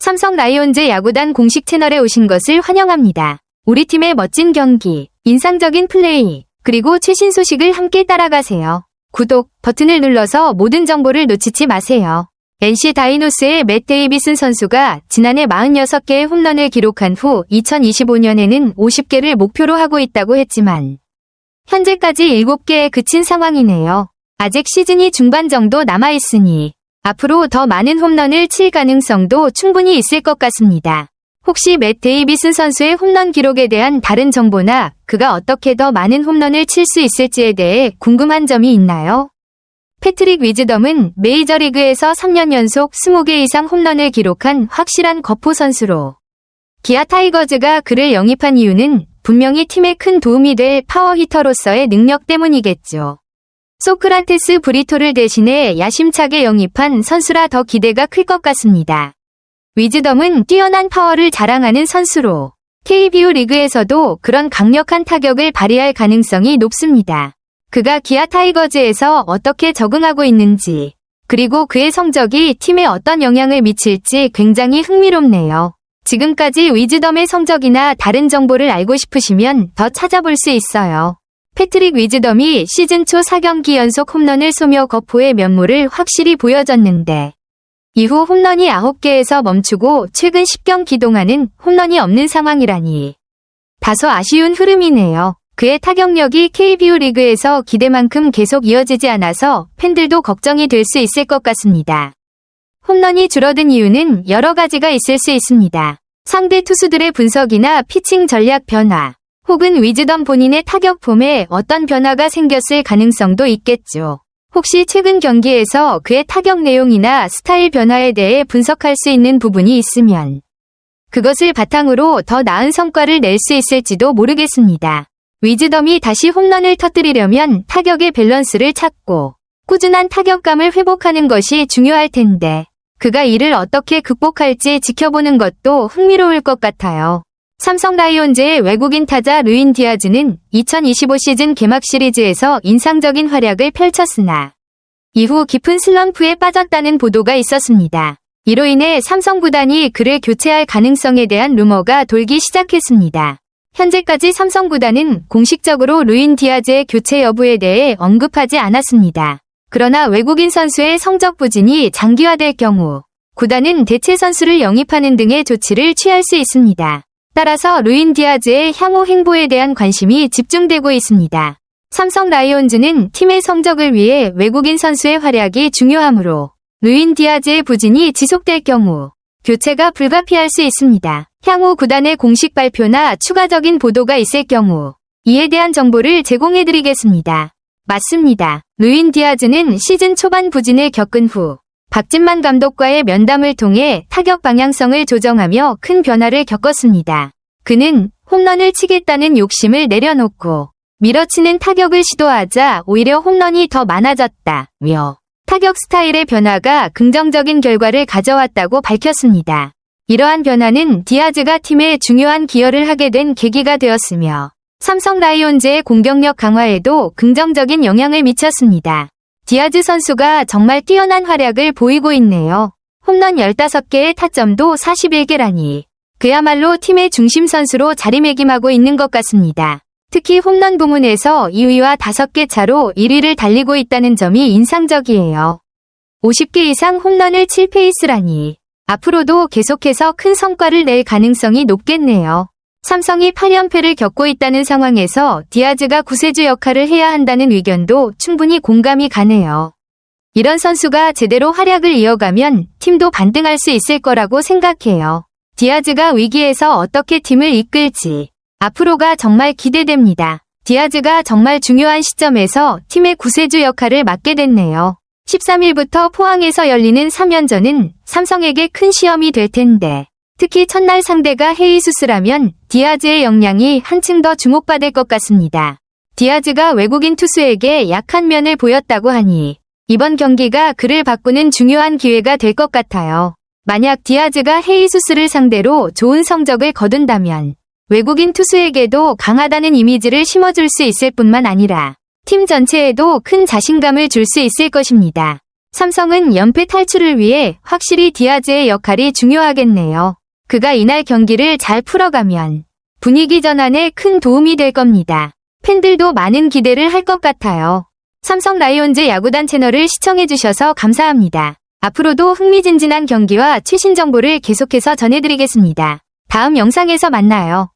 삼성 라이온즈 야구단 공식 채널에 오신 것을 환영합니다. 우리 팀의 멋진 경기, 인상적인 플레이, 그리고 최신 소식을 함께 따라가세요. 구독 버튼을 눌러서 모든 정보를 놓치지 마세요. NC 다이노스의 맷 데이비슨 선수가 지난해 46개의 홈런을 기록한 후 2025년에는 50개를 목표로 하고 있다고 했지만 현재까지 7개에 그친 상황이네요. 아직 시즌이 중반 정도 남아있으니 앞으로 더 많은 홈런을 칠 가능성도 충분히 있을 것 같습니다. 혹시 맷 데이비슨 선수의 홈런 기록에 대한 다른 정보나 그가 어떻게 더 많은 홈런을 칠 수 있을지에 대해 궁금한 점이 있나요? 패트릭 위즈덤은 메이저리그에서 3년 연속 20개 이상 홈런을 기록한 확실한 거포 선수로 기아 타이거즈가 그를 영입한 이유는 분명히 팀에 큰 도움이 될 파워히터로서의 능력 때문이겠죠. 소크라테스 브리토를 대신해 야심차게 영입한 선수라 더 기대가 클 것 같습니다. 위즈덤은 뛰어난 파워를 자랑하는 선수로 KBO 리그에서도 그런 강력한 타격을 발휘할 가능성이 높습니다. 그가 기아 타이거즈에서 어떻게 적응하고 있는지, 그리고 그의 성적이 팀에 어떤 영향을 미칠지 굉장히 흥미롭네요. 지금까지 위즈덤의 성적이나 다른 정보를 알고 싶으시면 더 찾아볼 수 있어요. 패트릭 위즈덤이 시즌 초 4경기 연속 홈런을 쏘며 거포의 면모를 확실히 보여줬는데 이후 홈런이 9개에서 멈추고 최근 10경기 동안은 홈런이 없는 상황이라니 다소 아쉬운 흐름이네요. 그의 타격력이 KBO 리그에서 기대만큼 계속 이어지지 않아서 팬들도 걱정이 될 수 있을 것 같습니다. 홈런이 줄어든 이유는 여러 가지가 있을 수 있습니다. 상대 투수들의 분석이나 피칭 전략 변화, 혹은 위즈덤 본인의 타격 폼에 어떤 변화가 생겼을 가능성도 있겠죠. 혹시 최근 경기에서 그의 타격 내용이나 스타일 변화에 대해 분석할 수 있는 부분이 있으면 그것을 바탕으로 더 나은 성과를 낼 수 있을지도 모르겠습니다. 위즈덤이 다시 홈런을 터뜨리려면 타격의 밸런스를 찾고 꾸준한 타격감을 회복하는 것이 중요할 텐데 그가 이를 어떻게 극복할지 지켜보는 것도 흥미로울 것 같아요. 삼성 라이온즈의 외국인 타자 루인 디아즈는 2025 시즌 개막 시리즈에서 인상적인 활약을 펼쳤으나 이후 깊은 슬럼프에 빠졌다는 보도가 있었습니다. 이로 인해 삼성 구단이 그를 교체할 가능성에 대한 루머가 돌기 시작했습니다. 현재까지 삼성 구단은 공식적으로 루인 디아즈의 교체 여부에 대해 언급하지 않았습니다. 그러나 외국인 선수의 성적 부진이 장기화될 경우 구단은 대체 선수를 영입하는 등의 조치를 취할 수 있습니다. 따라서 루인 디아즈의 향후 행보에 대한 관심이 집중되고 있습니다. 삼성 라이온즈는 팀의 성적을 위해 외국인 선수의 활약이 중요하므로 루인 디아즈의 부진이 지속될 경우 교체가 불가피할 수 있습니다. 향후 구단의 공식 발표나 추가적인 보도가 있을 경우 이에 대한 정보를 제공해드리겠습니다. 맞습니다. 루인 디아즈는 시즌 초반 부진을 겪은 후 박진만 감독과의 면담을 통해 타격 방향성을 조정하며 큰 변화를 겪었습니다. 그는 홈런을 치겠다는 욕심을 내려놓고 밀어치는 타격을 시도하자 오히려 홈런이 더 많아졌다며 타격 스타일의 변화가 긍정적인 결과를 가져왔다고 밝혔습니다. 이러한 변화는 디아즈가 팀에 중요한 기여를 하게 된 계기가 되었으며 삼성 라이온즈의 공격력 강화에도 긍정적인 영향을 미쳤습니다. 디아즈 선수가 정말 뛰어난 활약을 보이고 있네요. 홈런 15개의 타점도 41개라니 그야말로 팀의 중심 선수로 자리매김하고 있는 것 같습니다. 특히 홈런 부문에서 2위와 5개 차로 1위를 달리고 있다는 점이 인상적이에요. 50개 이상 홈런을 칠 페이스라니 앞으로도 계속해서 큰 성과를 낼 가능성이 높겠네요. 삼성이 8연패를 겪고 있다는 상황에서 디아즈가 구세주 역할을 해야 한다는 의견도 충분히 공감이 가네요. 이런 선수가 제대로 활약을 이어가면 팀도 반등할 수 있을 거라고 생각해요. 디아즈가 위기에서 어떻게 팀을 이끌지 앞으로가 정말 기대됩니다. 디아즈가 정말 중요한 시점에서 팀의 구세주 역할을 맡게 됐네요. 13일부터 포항에서 열리는 3연전은 삼성에게 큰 시험이 될 텐데 특히 첫날 상대가 헤이수스라면 디아즈의 역량이 한층 더 주목받을 것 같습니다. 디아즈가 외국인 투수에게 약한 면을 보였다고 하니 이번 경기가 그를 바꾸는 중요한 기회가 될 것 같아요. 만약 디아즈가 헤이수스를 상대로 좋은 성적을 거둔다면 외국인 투수에게도 강하다는 이미지를 심어줄 수 있을 뿐만 아니라 팀 전체에도 큰 자신감을 줄 수 있을 것입니다. 삼성은 연패 탈출을 위해 확실히 디아즈의 역할이 중요하겠네요. 그가 이날 경기를 잘 풀어가면 분위기 전환에 큰 도움이 될 겁니다. 팬들도 많은 기대를 할 것 같아요. 삼성 라이온즈 야구단 채널을 시청해주셔서 감사합니다. 앞으로도 흥미진진한 경기와 최신 정보를 계속해서 전해드리겠습니다. 다음 영상에서 만나요.